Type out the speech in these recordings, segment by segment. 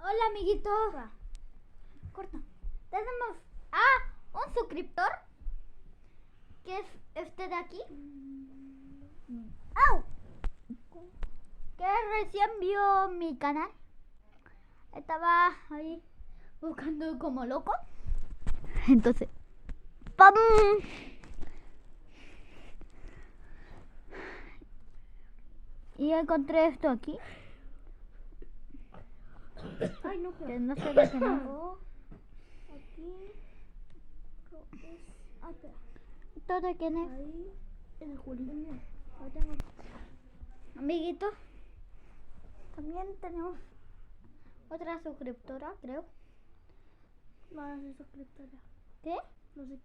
Hola, amiguito. Corta. Tenemos a un suscriptor que es este de aquí. ¡Au! Que recién vio mi canal. Estaba ahí buscando como loco. Entonces, ¡pam! Y encontré esto aquí. Ay, no, Que no sé de qué más. Aquí es. Ah, espera. ¿Esto de quién es? Ahí es de Juli. Ahí tengo. Amiguito. También tenemos otra suscriptora, creo. No, no soy suscriptora. ¿Qué? No soy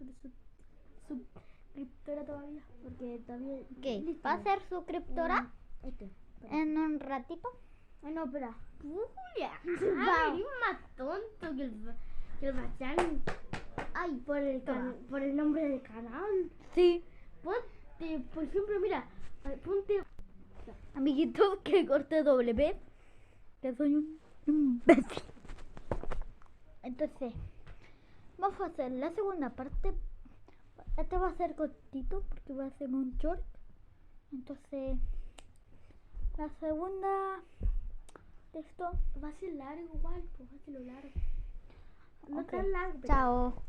suscriptora todavía. Porque todavía. ¿Qué? Listo. ¿Va a ser suscriptora Espera. en un ratito? Ay, no, espera. Julia. Eres más tonto que el Bachán. Ay, por el nombre del canal. Sí. Ponte, por ejemplo, mira. Ponte. Amiguito, que corte W. Que soy un imbécil. Entonces, vamos a hacer la segunda parte. Este va a ser cortito porque va a ser un short. Entonces, la segunda de esto Va a ser largo igual, pues va a ser lo largo. No Ok. tan largo, pero. Chao.